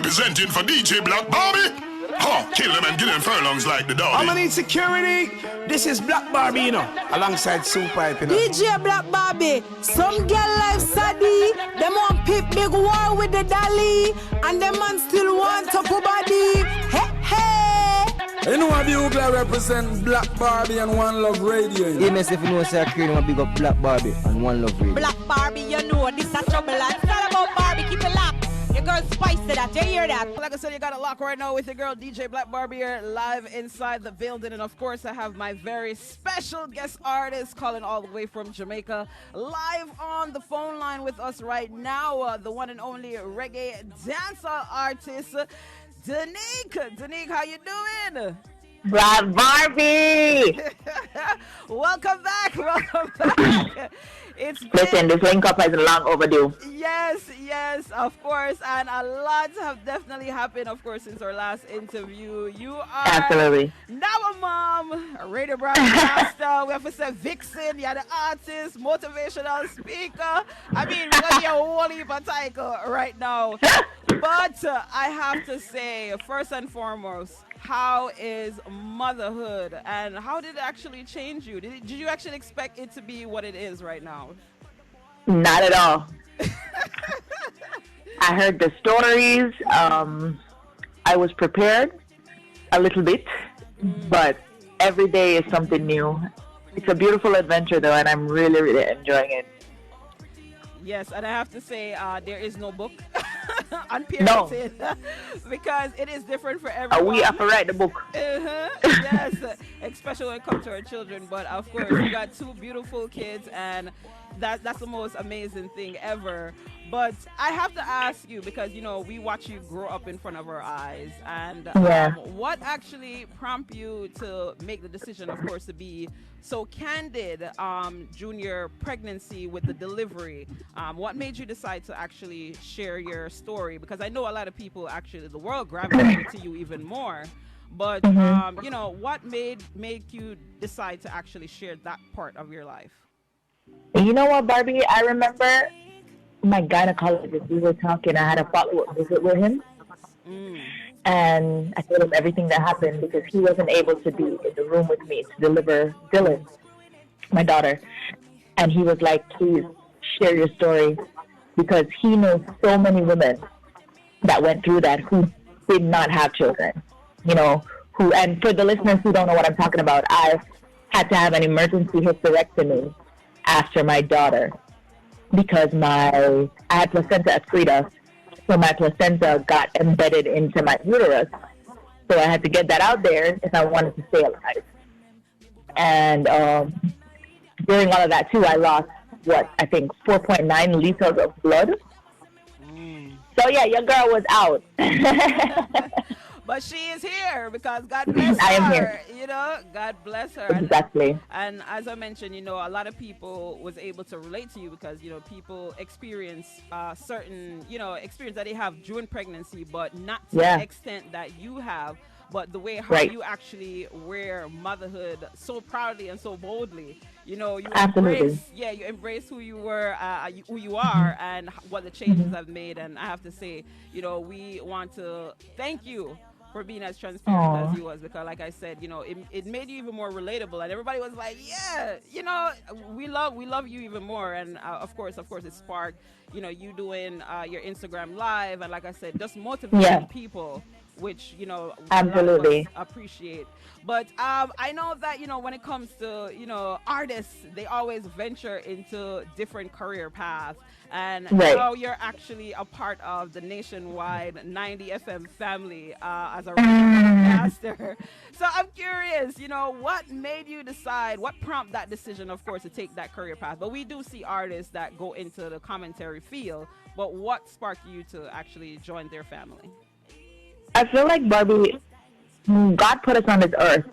representing for DJ Black Barbie. Ha! Kill them and get them furlongs like the dog. I'm gonna need security. This is Black Barbie, you know, alongside Super, you know. DJ Black Barbie, some girl life saddy. Them want pip big war with the dolly, and them man still want to put body. Hey, hey. You know what you represent Black Barbie and One Love Radio. Yeah, if you know, say I create a big up Black Barbie and One Love Radio. Black Barbie, you know this a trouble. It's not about Barbie, keep it locked. Your girl Spice to that, you hear that? Like I said, you got it locked right now with your girl DJ Black Barbie here, live inside the building. And of course, I have my very special guest artist calling all the way from Jamaica, live on the phone line with us right now, the one and only reggae dancer artist, DENYQUE. DENYQUE, how you doing? Black Barbie! Welcome back, welcome back. Listen, this link up is long overdue. Yes, of course. And a lot have definitely happened, of course, since our last interview. You are absolutely now a mom, a radio broadcaster, we have to say vixen, you're the artist, motivational speaker. I mean, we're going to be a whole heap of title right now. But I have to say, first and foremost, how is motherhood and how did it actually change you? Did you actually expect it to be what it is right now? Not at all. I heard the stories. I was prepared a little bit, but every day is something new. It's a beautiful adventure though, and I'm really, really enjoying it. Yes, and I have to say, there is no book on parenting because it is different for everyone. We have to write the book. Yes, especially when it comes to our children. But of course, you got two beautiful kids, and that's the most amazing thing ever. But I have to ask you, because you know we watch you grow up in front of our eyes, and what actually prompted you to make the decision, of course, to be so candid during your pregnancy with the delivery? What made you decide to actually share your story? Because I know a lot of people, actually, the world gravitated to you even more. But you know, what made you decide to actually share that part of your life? You know what, Barbie? I remember my gynecologist, we were talking, I had a follow-up visit with him. And I told him everything that happened because he wasn't able to be in the room with me to deliver Dylan, my daughter. And he was like, please share your story, because he knows so many women that went through that who did not have children. You know, and for the listeners who don't know what I'm talking about, I had to have an emergency hysterectomy after my daughter because I had placenta excreta, so my placenta got embedded into my uterus. So I had to get that out there if I wanted to stay alive. And during all of that too, I lost I think 4.9 liters of blood. So yeah, your girl was out. But she is here because God bless her. I am here. You know, God bless her. Exactly. And as I mentioned, you know, a lot of people was able to relate to you because, you know, people experience certain, you know, experience that they have during pregnancy, but not to the extent that you have. But the way how you actually wear motherhood so proudly and so boldly, you know, you embrace who you were, who you are, and what the changes have made. And I have to say, you know, we want to thank you for being as transparent as you was, because like I said, you know, it made you even more relatable, and everybody was like, yeah, you know, we love you even more. And of course it sparked, you know, you doing your Instagram live, and like I said, just motivating people, which, you know, absolutely appreciate. But I know that, you know, when it comes to, you know, artists, they always venture into different career paths. And now you're actually a part of the nationwide 90 FM family as a broadcaster. So I'm curious, you know, what made you decide, what prompted that decision, of course, to take that career path? But we do see artists that go into the commentary field. But what sparked you to actually join their family? I feel like, Barbie, God put us on this earth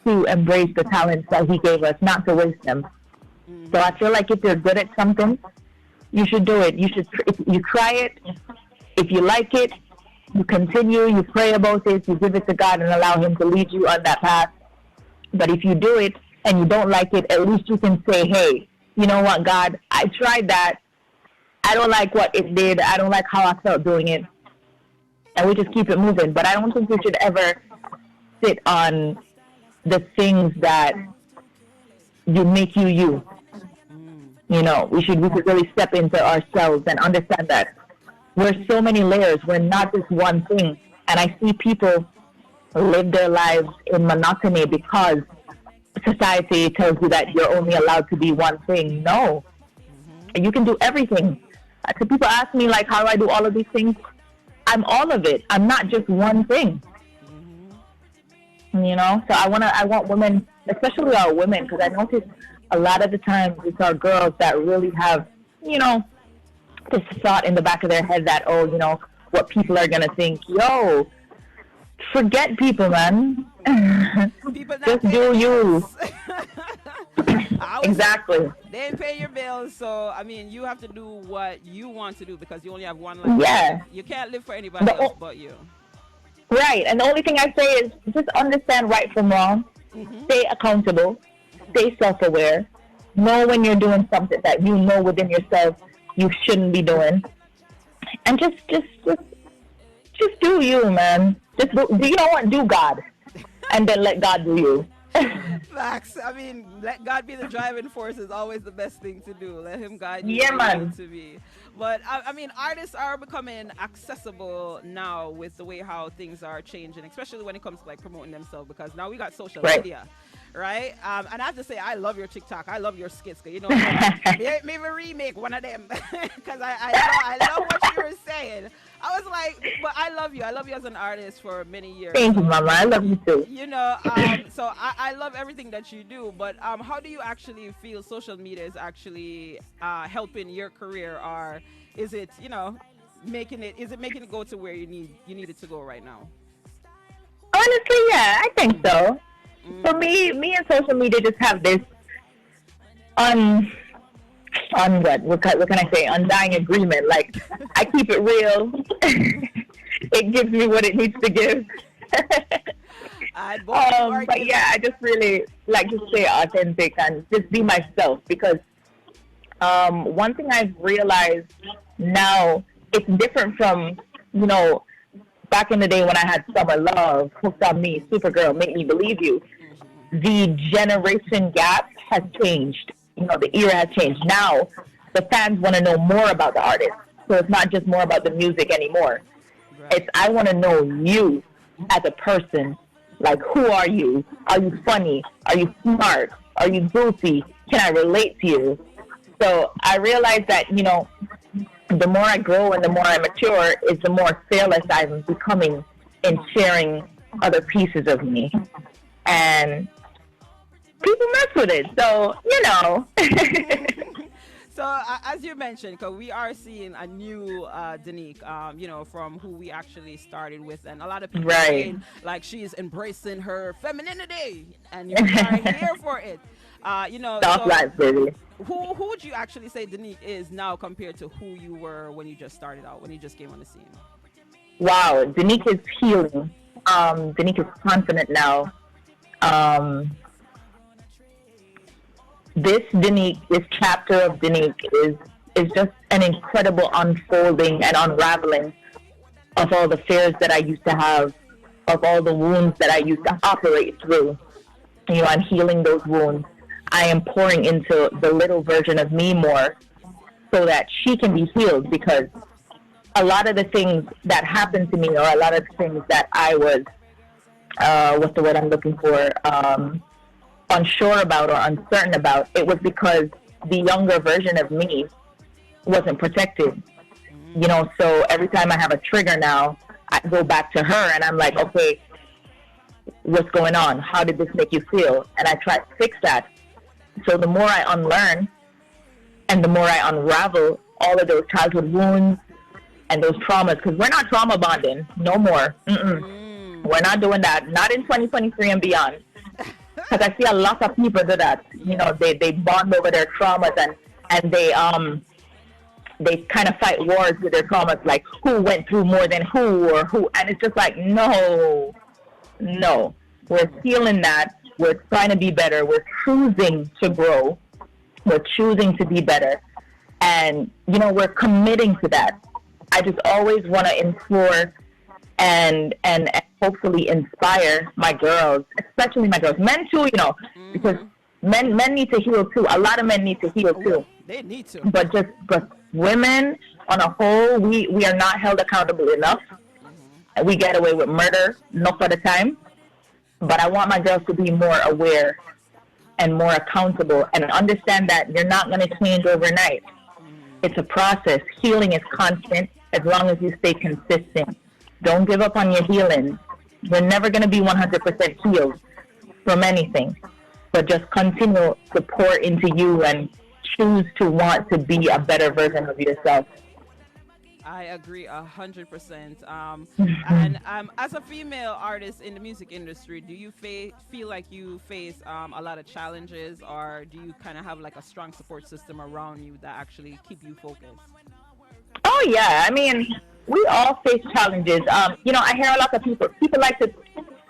to embrace the talents that he gave us, not to waste them. So I feel like if you're good at something, you should do it. You try it. If you like it, you continue, you pray about it, you give it to God and allow him to lead you on that path. But if you do it and you don't like it, at least you can say, hey, you know what, God, I tried that. I don't like what it did. I don't like how I felt doing it. and we just keep it moving. But I don't think we should ever sit on the things that you make you. You know, we should really step into ourselves and understand that we're so many layers. We're not just one thing. And I see people live their lives in monotony because society tells you that you're only allowed to be one thing. No, you can do everything. So people ask me, like, how do I do all of these things? I'm all of it. I'm not just one thing. You know, so I want women, especially our women, because I notice a lot of the times it's our girls that really have, you know, this thought in the back of their head that, oh, you know, what people are gonna think. Yo, forget people, man. People just do you. Exactly. They ain't pay your bills, so I mean, you have to do what you want to do because you only have one life. Yeah. You can't live for anybody else but you. Right. And the only thing I say is just understand right from wrong. Stay accountable. Stay self-aware. Know when you're doing something that you know within yourself you shouldn't be doing. And just do you, man. Just do you know what? Do God. And then let God do you. Facts. I mean, let God be the driving force is always the best thing to do. Let him guide you. Yeah, man. To be. But I mean, artists are becoming accessible now with the way how things are changing, especially when it comes to like promoting themselves, because now we got social media. Right? And I have to say, I love your TikTok. I love your skits. You know, maybe remake one of them because I love what you were saying. I was like, but I love you. I love you as an artist for many years. Thank you, Mama. I love you too. You know, so I love everything that you do. But how do you actually feel social media is actually helping your career, or is it, you know, making it go to where you need it to go right now? Honestly, yeah, I think so. For me and social media just have this what can I say, undying agreement. Like, I keep it real. It gives me what it needs to give. But yeah, I just really like to stay authentic and just be myself, because one thing I've realized now, it's different from, you know, back in the day when I had Summer Love, Hooked on Me, Supergirl, Make Me Believe You. The generation gap has changed. You know, the era has changed. Now, the fans want to know more about the artist. So it's not just more about the music anymore. Right. It's, I want to know you as a person. Like, who are you? Are you funny? Are you smart? Are you goofy? Can I relate to you? So I realized that, you know, the more I grow and the more I mature is the more fearless I'm becoming in sharing other pieces of me. And people mess with it, so, you know. So as you mentioned, because we are seeing a new DENYQUE, you know, from who we actually started with, and a lot of people saying like she's embracing her femininity, and you are here for it. You know, soft life, baby. Who would you actually say DENYQUE is now compared to who you were when you just started out, when you just came on the scene? Wow, DENYQUE is healing. DENYQUE is confident now. This DENYQUE, this chapter of DENYQUE is just an incredible unfolding and unraveling of all the fears that I used to have, of all the wounds that I used to operate through. You know, I'm healing those wounds. I am pouring into the little version of me more so that she can be healed, because a lot of the things that happened to me, or a lot of the things that I was, what's the word I'm looking for, unsure about or uncertain about, it was because the younger version of me wasn't protected. You know, so every time I have a trigger now, I go back to her and I'm like, okay, what's going on? How did this make you feel? And I try to fix that. So the more I unlearn and the more I unravel all of those childhood wounds and those traumas, because we're not trauma bonding no more. We're not doing that. Not in 2023 and beyond. Because I see a lot of people do that. You know, they bond over their traumas and they kind of fight wars with their traumas, like who went through more than who or who. And it's just like, no. We're feeling that. We're trying to be better. We're choosing to grow. We're choosing to be better. And, you know, we're committing to that. I just always want to implore and hopefully inspire my girls, especially my girls, men too, you know, because men need to heal too. A lot of men need to heal too. They need to. But women on a whole, we are not held accountable enough. We get away with murder enough of the time. But I want my girls to be more aware and more accountable and understand that you're not going to change overnight. It's a process. Healing is constant as long as you stay consistent. Don't give up on your healing. You're never going to be 100% healed from anything. But just continue to pour into you and choose to want to be a better version of yourself. I agree 100%. And as a female artist in the music industry, do you feel like you face a lot of challenges, or do you kind of have like a strong support system around you that actually keep you focused? Oh yeah, I mean, we all face challenges. You know, I hear a lot of people like to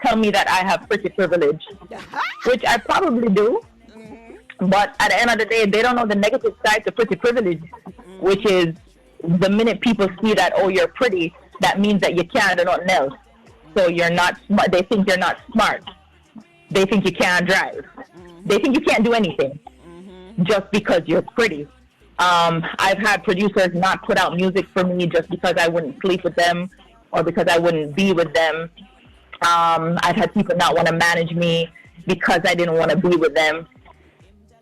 tell me that I have pretty privilege, which I probably do. But at the end of the day, they don't know the negative side to pretty privilege, which is the minute people see that, oh, you're pretty, that means that you can't do nothing else. So you're not smart. They think you're not smart. They think you can't drive. They think you can't do anything just because you're pretty. I've had producers not put out music for me just because I wouldn't sleep with them or because I wouldn't be with them. I've had people not want to manage me because I didn't want to be with them.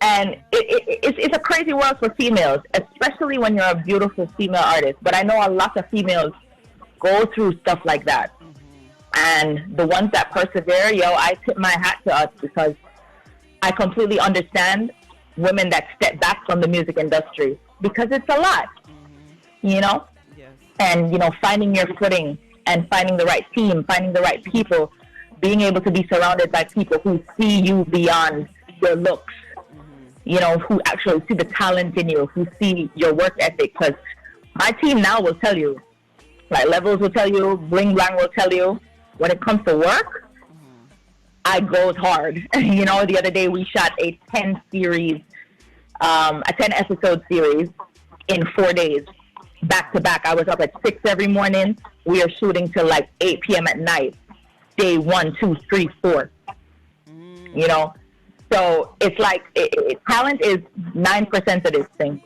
And it's a crazy world for females, especially when you're a beautiful female artist. But I know a lot of females go through stuff like that. And the ones that persevere, I tip my hat to us because I completely understand women that step back from the music industry because it's a lot, you know? Yes. And, you know, finding your footing and finding the right team, finding the right people, being able to be surrounded by people who see you beyond your looks. You know, who actually see the talent in you, who see your work ethic. Because my team now will tell you, like Levels will tell you, Bling Blang will tell you, when it comes to work, I goes hard. You know, the other day we shot a 10 episode series in 4 days, back to back. I was up at 6 every morning. We are shooting till like 8 p.m. at night, day 1, 2, 3, 4. You know? So it's like talent is 9% of this thing.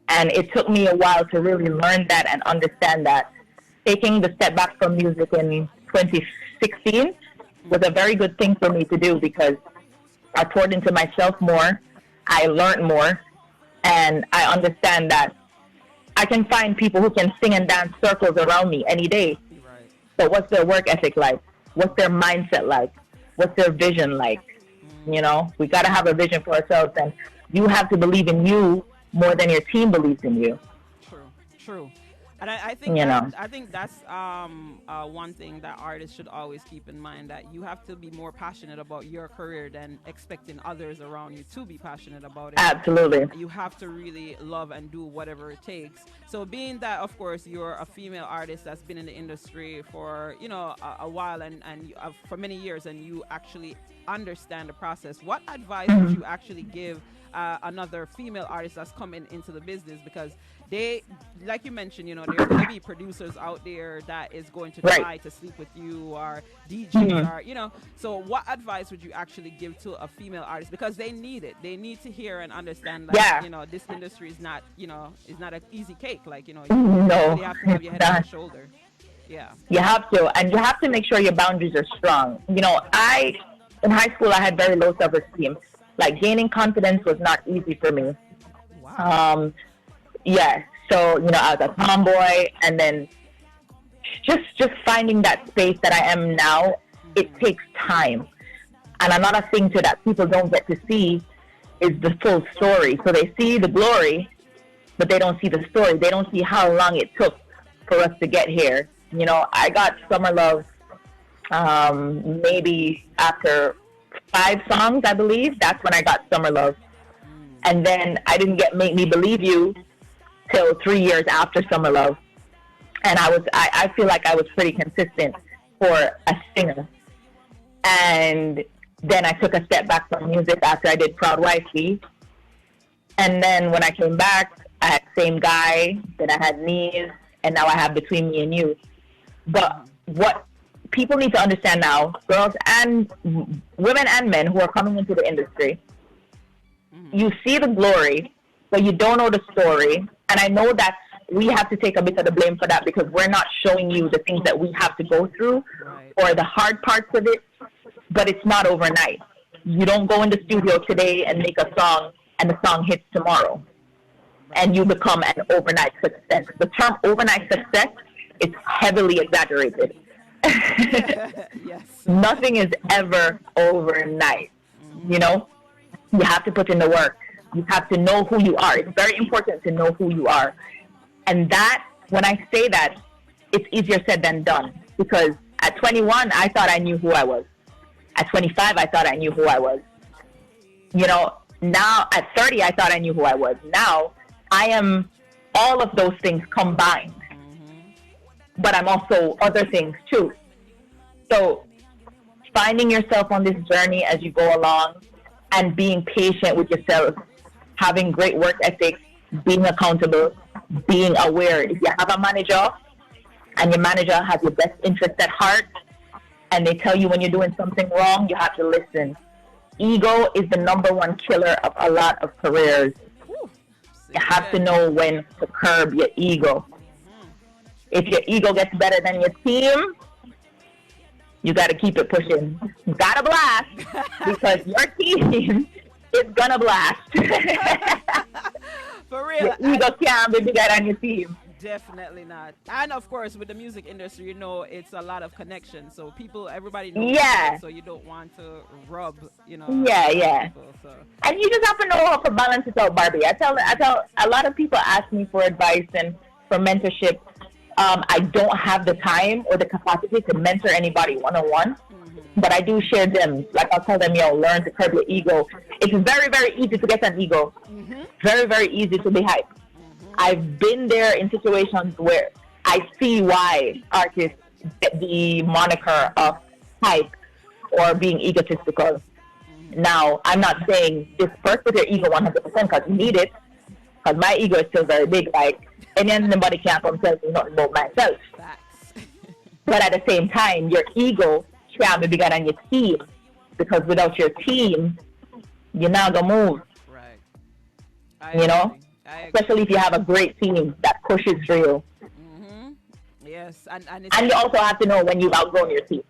And it took me a while to really learn that and understand that. Taking the step back from music in 2016 was a very good thing for me to do because I poured into myself more, I learned more, and I understand that I can find people who can sing and dance circles around me any day. Right. So what's their work ethic like? What's their mindset like? What's their vision like? You know, we got to have a vision for ourselves, and you have to believe in you more than your team believes in you. True. And I think I think that's one thing that artists should always keep in mind, that you have to be more passionate about your career than expecting others around you to be passionate about it. Absolutely. You have to really love and do whatever it takes. So being that, of course, you're a female artist that's been in the industry for, you know, a while and for many years, and you actually understand the process, what advice would you actually give another female artist that's coming into the business? Because they, like you mentioned, you know, there's going to be producers out there that is going to try to sleep with you, or DJs, or, you know. So what advice would you actually give to a female artist? Because they need it. They need to hear and understand that, you know, this industry is not, you know, is not an easy cake. Like, you know, you really have to have your head on your shoulder. Yeah. You have to. And you have to make sure your boundaries are strong. You know, in high school, I had very low self-esteem. Like, gaining confidence was not easy for me. Wow. Yeah, so, you know, I was a tomboy, and then just finding that space that I am now, it takes time. And another thing too that people don't get to see is the full story. So they see the glory, but they don't see the story. They don't see how long it took for us to get here. You know, I got Summer Love maybe after 5 songs, I believe. That's when I got Summer Love. And then I didn't get Make Me Believe You till 3 years after Summer Love. And I feel like I was pretty consistent for a singer. And then I took a step back from music after I did Proud Wifey. And then when I came back, I had Same Guy, then I had Knees, and now I have Between Me and You. But what people need to understand now, girls and women and men who are coming into the industry, you see the glory, but you don't know the story. And I know that we have to take a bit of the blame for that because we're not showing you the things that we have to go through or the hard parts of it, but it's not overnight. You don't go in the studio today and make a song and the song hits tomorrow and you become an overnight success. The term overnight success is heavily exaggerated. Yes. Nothing is ever overnight. You know, you have to put in the work. You have to know who you are. It's very important to know who you are. And that, when I say that, it's easier said than done. Because at 21, I thought I knew who I was. At 25, I thought I knew who I was. You know, now at 30, I thought I knew who I was. Now, I am all of those things combined. But I'm also other things too. So finding yourself on this journey as you go along and being patient with yourself, having great work ethic, being accountable, being aware. If you have a manager and your manager has your best interest at heart and they tell you when you're doing something wrong, you have to listen. Ego is the number one killer of a lot of careers. You have to know when to curb your ego. If your ego gets better than your team, you got to keep it pushing. You got to blast because your team is going to blast. For real. Your ego can't be bigger than your team. Definitely not. And of course, with the music industry, you know, it's a lot of connections. So everybody knows. Yeah. It, so you don't want to rub, you know. Yeah. People, so. And you just have to know how to balance it out, Barbie. I tell a lot of people ask me for advice and for mentorship. I don't have the time or the capacity to mentor anybody one-on-one, but I do share gems. Like I'll tell them, learn to curb your ego. It's very, very easy to get an ego. Very, very easy to be hyped. I've been there in situations where I see why artists get the moniker of hype or being egotistical. Now, I'm not saying disperse with your ego 100% because you need it, because my ego is still very big. Like, anybody can't come tell me nothing about myself. But at the same time, your ego can't be bigger than your team, because without your team, you're not going to move. Right. You know? Especially if you have a great team that pushes for you. Yes. And you also have to know when you've outgrown your team.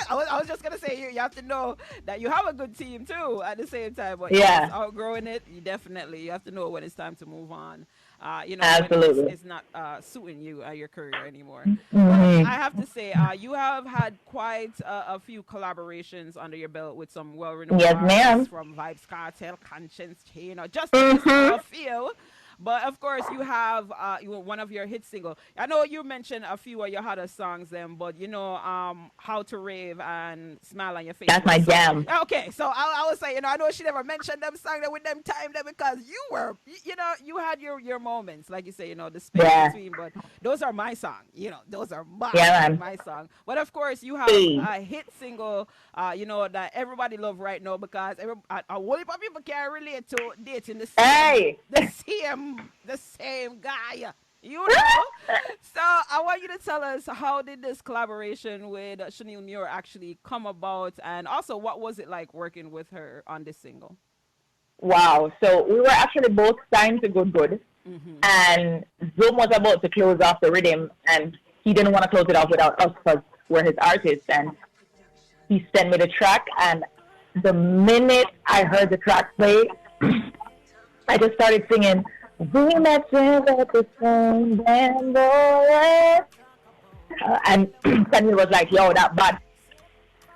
I was just gonna say you have to know that you have a good team too at the same time, but yeah, outgrowing it, you have to know when it's time to move on. Absolutely, when it's not suiting you your career anymore. I have to say, you have had quite a few collaborations under your belt with some well-renowned artists from Vibes Cartel, Conscience Chain, just to list a few. But of course, you have one of your hit singles. I know you mentioned a few of your hottest songs, but How to Rave and Smile on Your Face. That's my jam. Okay, so I was saying, I know she never mentioned them song with them time there because you were, you had your moments, like you say, the space between. But those are my song, those are my song. But of course, you have a hit single, that everybody love right now because a whole heap of people can relate to dating the same guy, So I want you to tell us, how did this collaboration with SHANIEL actually come about, and also what was it like working with her on this single? Wow, so we were actually both signed to Good, and Zoom was about to close off the rhythm, and he didn't want to close it off without us because we're his artists, and he sent me the track, and the minute I heard the track play, I just started singing, "We met at the same damn boy." And Samuel was like, "Yo, that bad."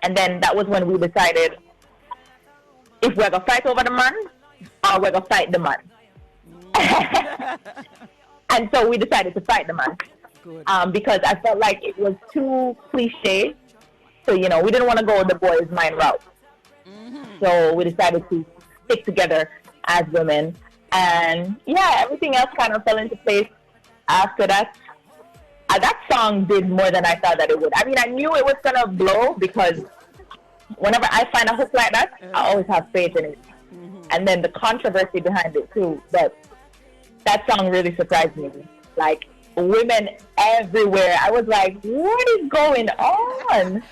And then that was when we decided if we're going to fight over the man or we're going to fight the man. And so we decided to fight the man. Because I felt like it was too cliche. So, we didn't want to go the boys' mind route. So we decided to stick together as women, and everything else kind of fell into place after that. That song did more than I thought that it would. I mean, I knew it was gonna blow because whenever I find a hook like that, I always have faith in it. And then the controversy behind it too, but that song really surprised me. Like, women everywhere. I was like, what is going on?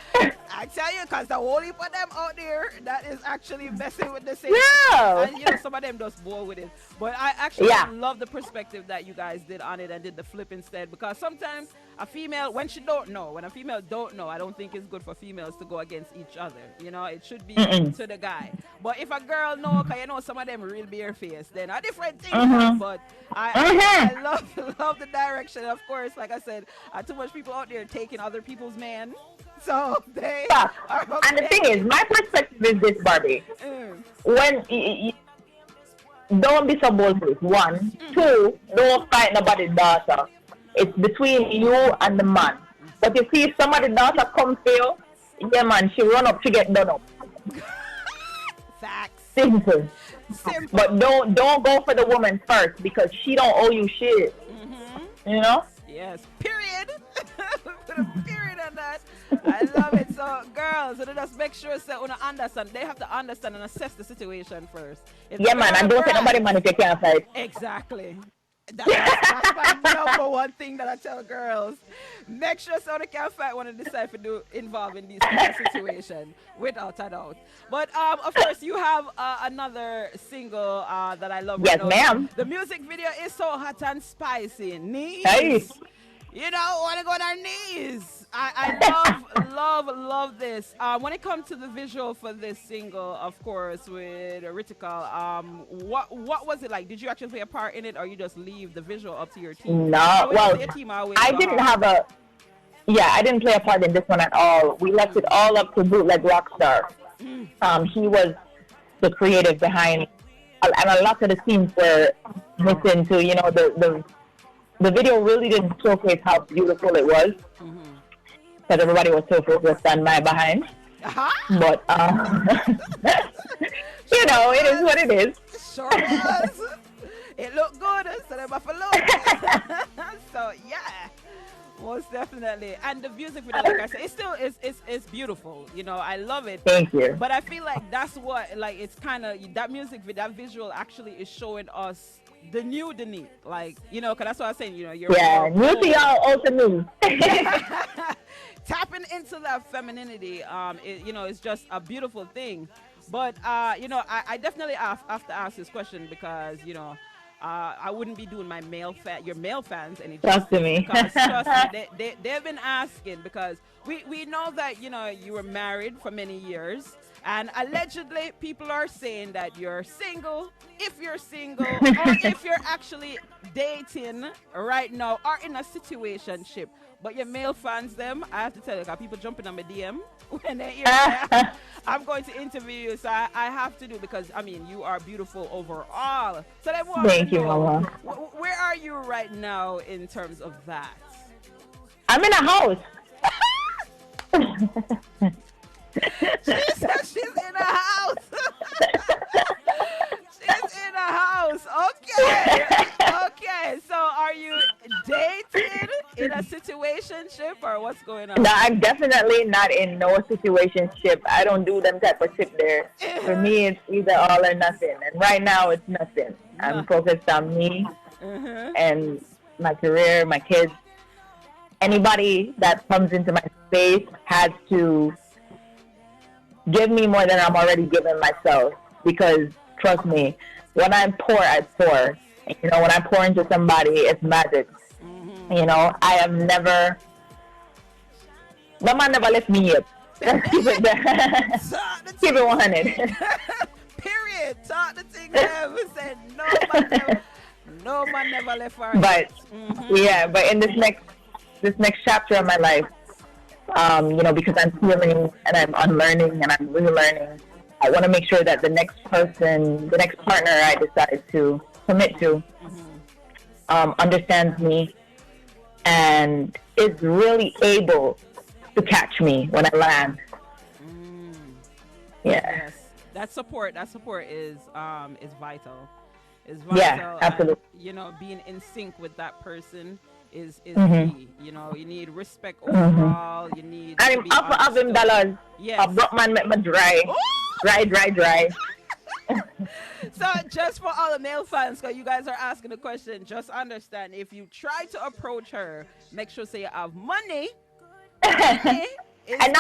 I tell you, because the whole heap of them out there that is actually messing with the same. Yeah. And, you know, some of them just bore with it. But I actually love the perspective that you guys did on it and did the flip instead. Because sometimes a female, when a female don't know, I don't think it's good for females to go against each other. You know, it should be to the guy. But if a girl know, because you know some of them real barefaced, then a different thing. But I love the direction. Of course, like I said, too much people out there taking other people's man. So they are okay. And the thing is, my perspective is this, Barbie. When don't be so bold with one. Two, don't fight nobody's daughter. It's between you and the man. But you see, if somebody's daughter comes to you, yeah, man, she run up, she get done up. Facts. Simple. But don't go for the woman first because she don't owe you shit. You know? Yes. Period. Put a period on that. I love it. So, girls, just make sure that you understand. They have to understand and assess the situation first. Yeah, man, and don't take nobody money if you can't fight. Exactly. That's my number one thing that I tell girls. Make sure so they can fight when they decide to do involve in these kind of situations, without a doubt. But of course, you have another single that I love. Yes, ma'am. The music video is so hot and spicy. Knees. Hey. You know, want to go on our knees. I love this. When it comes to the visual for this single, of course, with RYTIKAL, what was it like? Did you actually play a part in it, or you just leave the visual up to your team? No, well, I didn't have a. Yeah, I didn't play a part in this one at all. We left it all up to Bootleg Rockstar. He was the creative behind, and a lot of the scenes were missing to, you know, the video really didn't showcase how beautiful it was, because everybody was so focused on my behind. But, you know, it is what it is. Sure was. It looked good, so they buffalo. So, yeah. Most definitely. And the music video, like I said, it still is beautiful. You know, I love it. Thank you. But I feel like that's what, like, it's kind of, that music video, that visual actually is showing us the new DENYQUE. Like, you know, because that's what I was saying, you know, you're new to y'all, old to me. Tapping into that femininity, you know, it's just a beautiful thing. But, you know, I definitely have to ask this question because, you know, I wouldn't be doing my your male fans any justice. Trust me. Because trust me, they've been asking because we know that, you know, you were married for many years. And allegedly, people are saying that you're single, if you're single, or if you're actually dating right now, or in a situationship. But your male fans, them, I have to tell you, got people jumping on my DM when they hear that. I'm going to interview you, so I have to do, because, I mean, you are beautiful overall. So they want Thank you, Mama. Where are you right now in terms of that? I'm in a house. She said she's in a house. She's in a house. Okay. Okay. So are you dating in a situationship, or what's going on? No, I'm definitely not in no situationship. I don't do them type of shit there. For me, it's either all or nothing. And right now, it's nothing. I'm focused on me and my career, my kids. Anybody that comes into my space has to give me more than I'm already giving myself, because trust me, when I'm poor, I pour. And, you know, when I pour into somebody, it's magic. You know, I have never, the man never left me yet. Keep it 100. Period. Talk the thing there. We said no man never left her. But yeah, but in this next chapter of my life, you know, because I'm healing and I'm unlearning and I'm relearning, I want to make sure that the next partner I decide to commit to understands me and is really able to catch me when I land. Yeah. Yes. That support is vital. Yeah, absolutely. And, you know, being in sync with that person is key. You know, you need respect overall. You need. I'm up of him dollars. Yes. A broke man make me dry. Dry. So just for all the male fans, because you guys are asking the question, just understand, if you try to approach her, make sure say you have money. And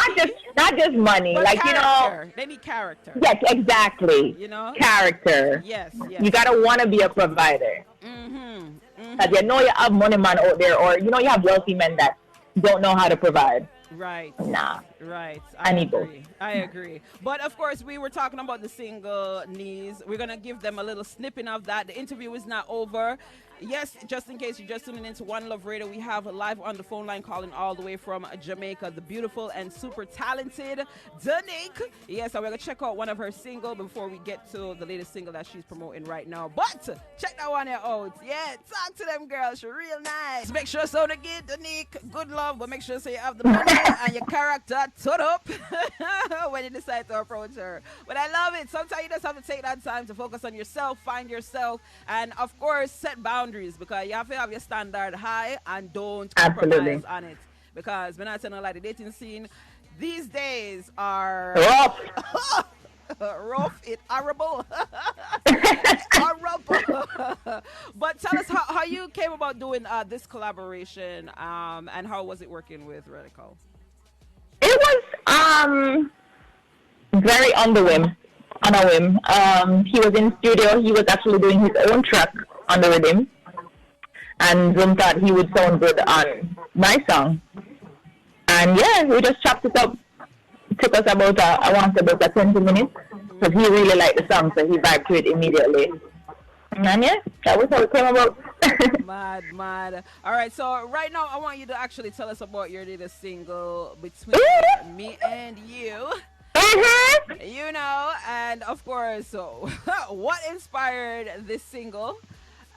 not just money, but like character. you know. They need character. Yes, exactly. You know, character. Yes. You gotta want to be a provider. Because you know you have money man out there, or you know you have wealthy men that don't know how to provide. Right. Nah. Right. I need both. I agree. But of course, we were talking about the single knees. We're going to give them a little snippet of that. The interview is not over. Yes, just in case you're just tuning into One Love Radio, we have live on the phone line calling all the way from Jamaica, the beautiful and super talented DENYQUE. Yes, and we're going to check out one of her singles before we get to the latest single that she's promoting right now. But check that one out. Yeah, talk to them girls. She's real nice. Make sure so to give DENYQUE good love, but make sure so you have the money and your character tut up when you decide to approach her. But I love it. Sometimes you just have to take that time to focus on yourself, find yourself, and of course set boundaries, because you have to have your standard high and don't compromise on it. Because when I tell you, like, the dating scene these days are rough. Rough, it horrible. Horrible. But tell us how you came about doing this collaboration, and how was it working with RYTIKAL? It was very on a whim. He was in studio. He was actually doing his own track on the rhythm, and Zoom thought he would sound good on my song. And yeah, we just chopped it up. It took us about 20 minutes, because he really liked the song, so he vibed to it immediately. And yeah, that was how it came about. Mad. All right, so right now I want you to actually tell us about your latest single, Between Me and You. You know, and of course, so what inspired this single?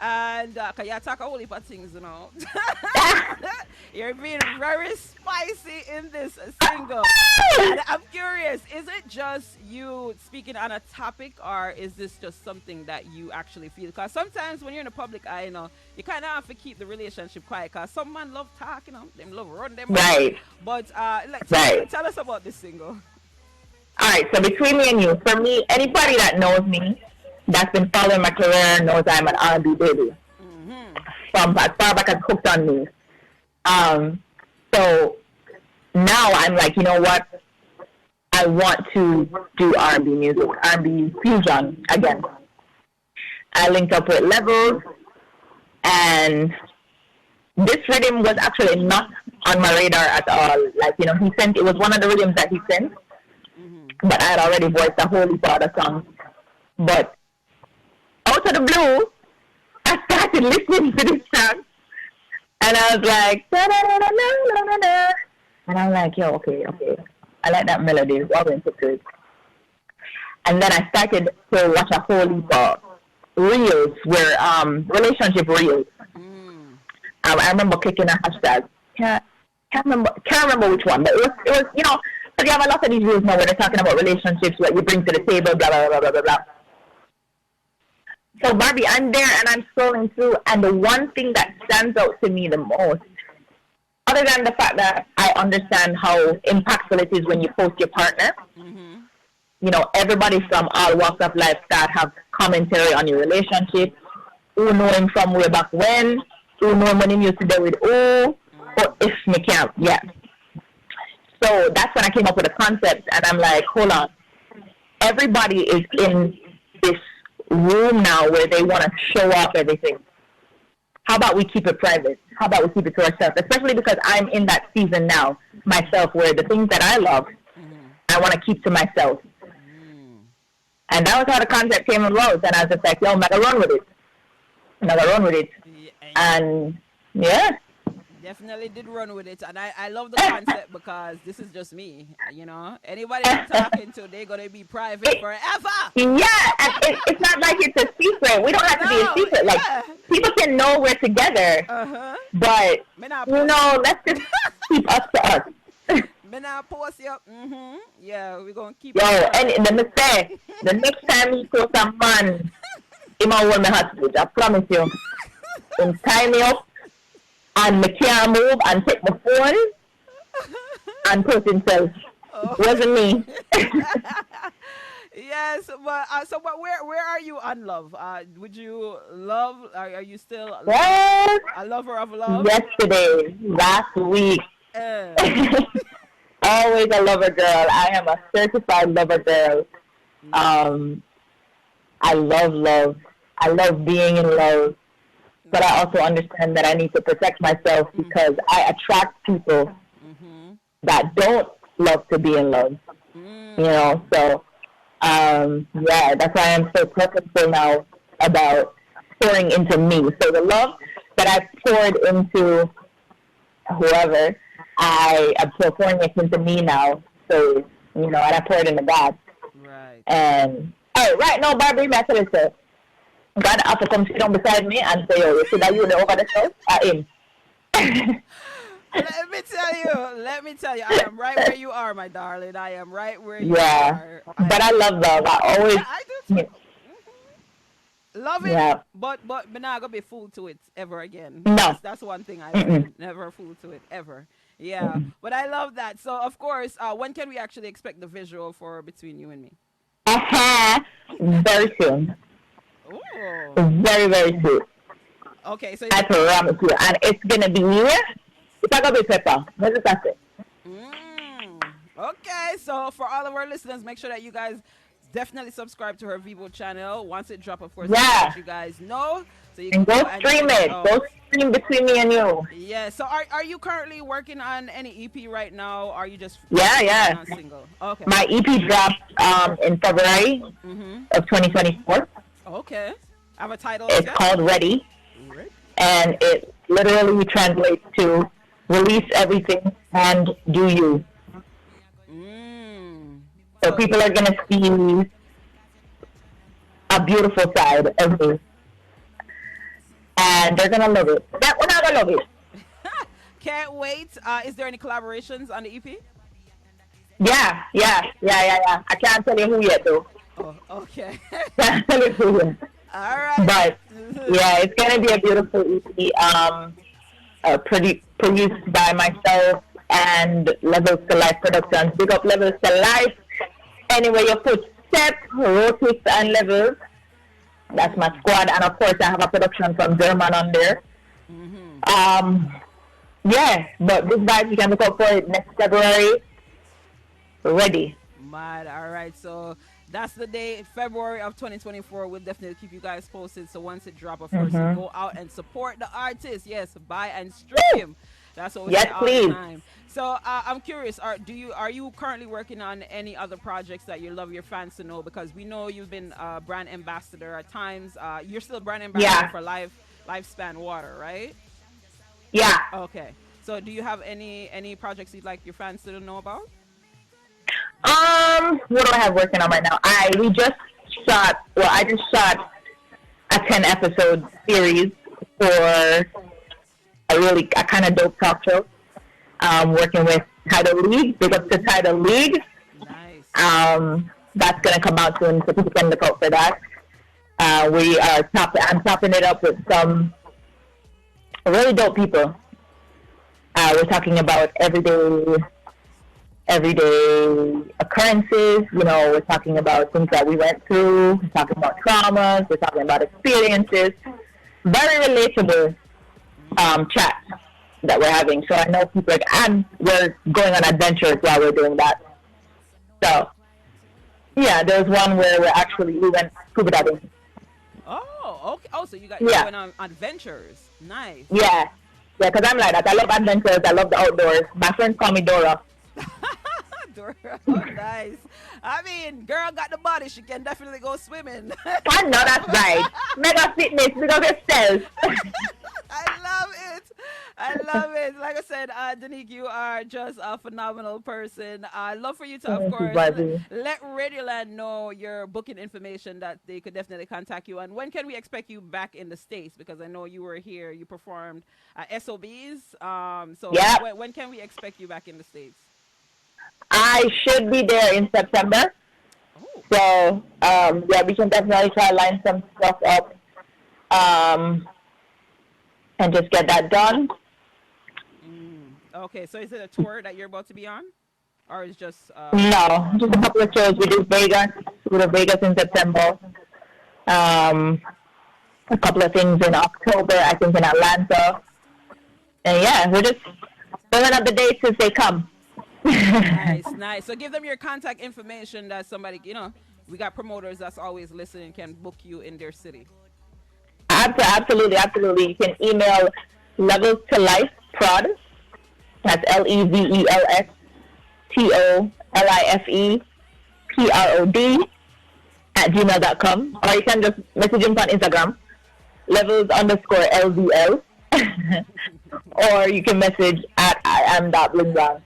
And can you talk a whole heap of things, you know? You're being very spicy in this single. And I'm curious, is it just you speaking on a topic, or is this just something that you actually feel? Because sometimes when you're in the public eye, you know, you kind of have to keep the relationship quiet, because some man love talking, you know, them love run them. Right. But tell us about this single. All right, so Between Me and You, for me, anybody that knows me, that's been following my career, knows I'm an R&B baby. From as far back as Cooked on Me. So now I'm like, you know what? I want to do R&B music, R&B fusion again. I linked up with Levels, and this rhythm was actually not on my radar at all. Like, you know, it was one of the rhythms that he sent, but I had already voiced a whole heap of other songs. But out of the blue, I started listening to this song, and I was like, da-da-da-da-da-da-da. And I'm like, yo, okay, I like that melody. It's all into it. And then I started to watch a whole heap of reels, where relationship reels. I remember clicking a hashtag. Can't remember which one, but it was you know, but you have a lot of these reels now where they're talking about relationships, what you bring to the table, blah blah blah blah blah blah. So Barbie, I'm there and I'm scrolling through, and the one thing that stands out to me the most, other than the fact that I understand how impactful it is when you post your partner, you know, everybody from all walks of life that have commentary on your relationship, who know him from way back when, who know him when he used to deal with who, or if me can't, yeah. So that's when I came up with a concept, and I'm like, hold on, everybody is in this room now where they want to show off everything. How about we keep it private? How about we keep it to ourselves? Especially because I'm in that season now myself, where the things that I love, I want to keep to myself. And that was how the concept came about. And I was just like, yo, I'm gonna run with it. And yeah. Definitely did run with it, and I love the concept, because this is just me, you know. Anybody I'm talking to, they're gonna be private forever. Yeah, and it's not like it's a secret. We don't have to be a secret. Like, people can know we're together, but you know, let's just keep us to us. Me not post you. Yeah, we're gonna keep. Yo, and let me say, the next time you post a man, he might hold my hostage. I promise you. And tie me up. And me can't move, and take my phone and post himself. It wasn't me. Yo, Yes, but but where are you on love? Would you love? Are you still Well, a lover of love? yesterday, last week. Uh, Always a lover girl. I am a certified lover girl. I love love. I love being in love. But I also understand that I need to protect myself because I attract people that don't love to be in love. You know, so yeah, that's why I'm so purposeful now about pouring into me. So the love that I poured into whoever, I am pouring it into me now. So, you know, and I pour it into God. right. And hey, right now, Barbie, my sister, God have to come sit down beside me and say, "Oh, you see that you the over the show?" Him. Let me tell you, I am right where you are, my darling. I am right where you Yeah, are. but I love love. I always, I do too. Love it, yeah. but we're not gonna be fooled to it ever again. No. That's one thing I learned. Never fooled to it ever. Yeah, but I love that. So of course, when can we actually expect the visual for Between You and Me? Very soon. Oh, Very, very soon. okay. So I promise you, and it's gonna be it's not gonna be pepper. What does that say? Okay, so for all of our listeners, make sure that you guys definitely subscribe to her Vivo channel. Once it drop, of course, Yeah. I'll let you guys know. So you And can go stream check it. out. Go stream Between Me and You. Yeah. So are you currently working on any EP right now? Or are you just Yeah. on single? Okay. My EP dropped in February of 2024. Okay. Have a title? It's yet? called Ready, and it literally translates to release everything and do you. So people are gonna see a beautiful side of me, and they're gonna love it. We're not gonna love it. Can't wait. Is there any collaborations on the EP? Yeah. I can't tell you who yet though. Oh, okay. Can't tell you who yet. All right. But yeah, it's gonna be a beautiful EP. Produced by myself and Levels to Life Productions. Big up Levels to Life. Anyway, you put Step, Rotis, and Levels. That's my squad, and of course I have a production from German on there. Yeah, but this guys, you can look out for it next February. Ready. Mad. All right. So that's the day, February of 2024. We'll definitely keep you guys posted. So once it drop, of course, go out and support the artist. Yes, buy and stream. That's what we say all the time. So I'm curious, are you currently working on any other projects that you love your fans to know? Because we know you've been a brand ambassador at times. You're still a brand ambassador for Lifespan Water, right? Yeah. Okay. So do you have any projects you'd like your fans to know about? What do I have working on right now? I just shot a 10-episode series for a kind of dope talk show. Working with Tidal League. Big up to Tidal League. Nice. That's gonna come out soon, so people can look out for that. I'm topping it up with some really dope people. We're talking about everyday occurrences. You know, we're talking about things that we went through. We're talking about traumas. We're talking about experiences. Very relatable chat that we're having. So I know people and we're going on adventures while we're doing that. So yeah, there was one where we went scuba diving. Oh, okay. Oh, so you went on adventures. Nice. Yeah, because I'm like that. I love adventures. I love the outdoors. My friends call me Dora. Dora, oh, nice. I mean, girl got the body. She can definitely go swimming. I know that's right. Mega fitness because it's self. I love it. Like I said, DENYQUE, you are just a phenomenal person. I'd love for you to, of course, let Radioland know your booking information that they could definitely contact you. And when can we expect you back in the States? Because I know you were here, you performed SOBs. When can we expect you back in the States? I should be there in September. Oh. So, we can definitely try to line some stuff up. And just get that done. Okay, so is it a tour that you're about to be on? Or is just... No, just a couple of shows. We do Vegas, go to Vegas in September. A couple of things in October, I think in Atlanta. And yeah, we're just filling up the dates as they come. Nice. So give them your contact information that somebody, we got promoters that's always listening, can book you in their city. Absolutely. You can email Levels to Life Prod. That's LEVELSTOLIFEPROD @gmail.com. Or you can just message him on Instagram, levels_LVL. Or you can message at IAM.Blingbang.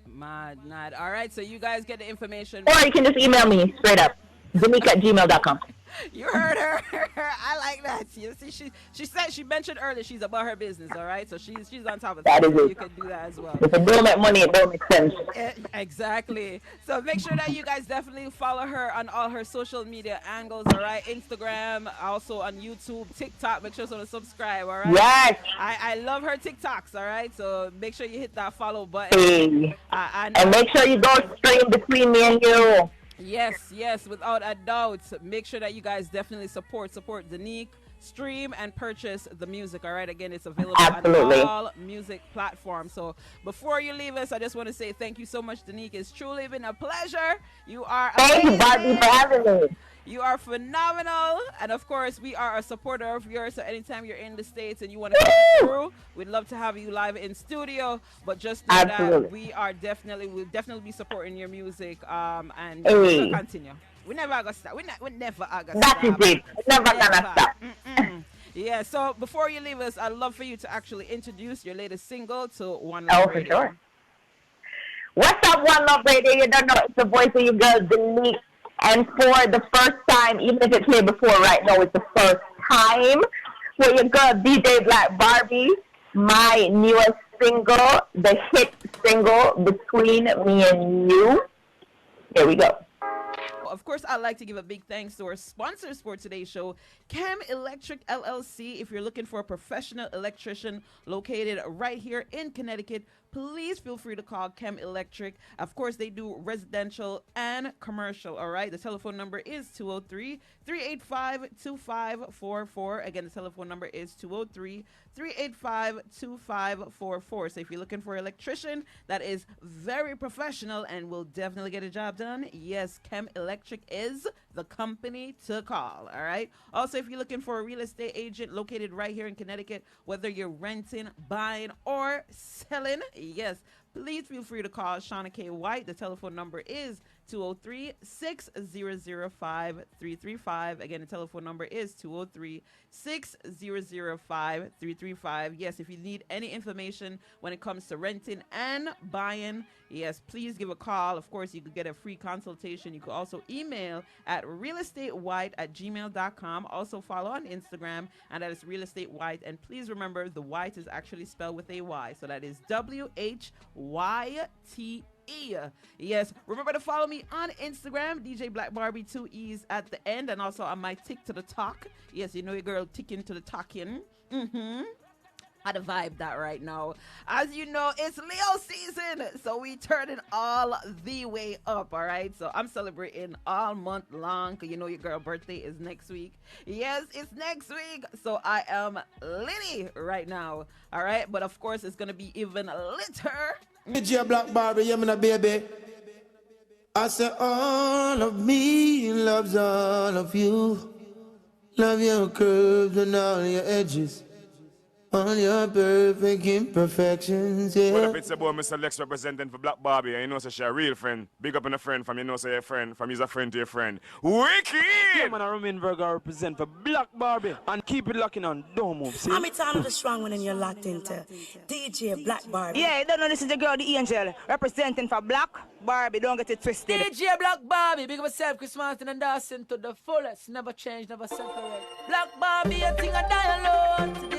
Mad. All right, so you guys get the information. Or you can just email me straight up, DENYQUE@gmail.com. You heard her. I like that. You see, she said, she mentioned earlier she's about her business. All right, so she's on top of that. That is it. You can do that as well. If it don't make money, it don't make sense. Exactly. So make sure that you guys definitely follow her on all her social media angles. All right, Instagram, also on YouTube, TikTok. Make sure to subscribe. All right. Yes. I love her TikToks. All right, so make sure you hit that follow button. Hey. And make sure you go stream Between Me and You. Yes, without a doubt. Make sure that you guys definitely support DENYQUE, stream and purchase the music. All right, again, it's available on all music platforms. So before you leave us, I just want to say thank you so much, DENYQUE. It's truly been a pleasure. You are amazing. Thank you, Barbie, for having me. You are phenomenal, and of course we are a supporter of yours, so anytime you're in the States and you want to come through, we'd love to have you live in studio. But just know that we'll definitely be supporting your music, and we'll continue. We never gonna stop. We never gonna stop. That is it. Never gonna stop. Yeah, so before you leave us, I'd love for you to actually introduce your latest single to One Love Radio. For sure. What's up, One Love Radio? You don't know, it's the voice of your girl, DENYQUE. And for the first time, even if it played before, right now it's the first time, for your girl djBlackBarbie, my newest single, the hit single, Between Me and You. Here we go. Of course, I'd like to give a big thanks to our sponsors for today's show, Chem Electric LLC. If you're looking for a professional electrician located right here in Connecticut, please feel free to call Chem Electric. Of course, they do residential and commercial, all right? The telephone number is 203-385-2544. Again, the telephone number is 203-385-2544. So if you're looking for an electrician that is very professional and will definitely get a job done, yes, Chem Electric is the company to call, all right? Also, if you're looking for a real estate agent located right here in Connecticut, whether you're renting, buying, or selling, yes, please feel free to call Shauna K. White. The telephone number is 203-6005-335. Again, the telephone number is 203-6005-335. Yes, if you need any information when it comes to renting and buying, yes, please give a call. Of course, you could get a free consultation. You could also email at realestatewhite@gmail.com. Also follow on Instagram, and that is realestatewhite. And please remember, the white is actually spelled with a Y. So that is WHYTE. Yes, remember to follow me on Instagram, djBlackBarbie, 2 E's at the end, and also on my Tick to the Talk. Yes, you know your girl ticking to the talking. How to vibe that right now. As you know, it's Leo season, so we turn it all the way up, all right? So I'm celebrating all month long, because you know your girl birthday is next week. Yes, it's next week, so I am litty right now, all right? But of course, it's going to be even litter. djBlackBarbie, you mean a baby. I say all of me loves all of you. Love your curves and all your edges. All your perfect imperfections, yeah. Well, if it's about Mr. Lex representing for Black Barbie, and you know, so she's a real friend. Big up on a friend from, you know, say a friend, from he's a friend to your friend. Wicked! Yeah, man, I Romain Virgo represent for Black Barbie. And keep it locking on, don't move, see? I'm Tom the strong one and you're locked into djBlackBarbie. Yeah, you don't know this is the girl, the angel, representing for Black Barbie. Don't get it twisted. djBlackBarbie, big up yourself, Chris Martin and Dawson to the fullest. Never change, never separate. Black Barbie, a thing I die alone.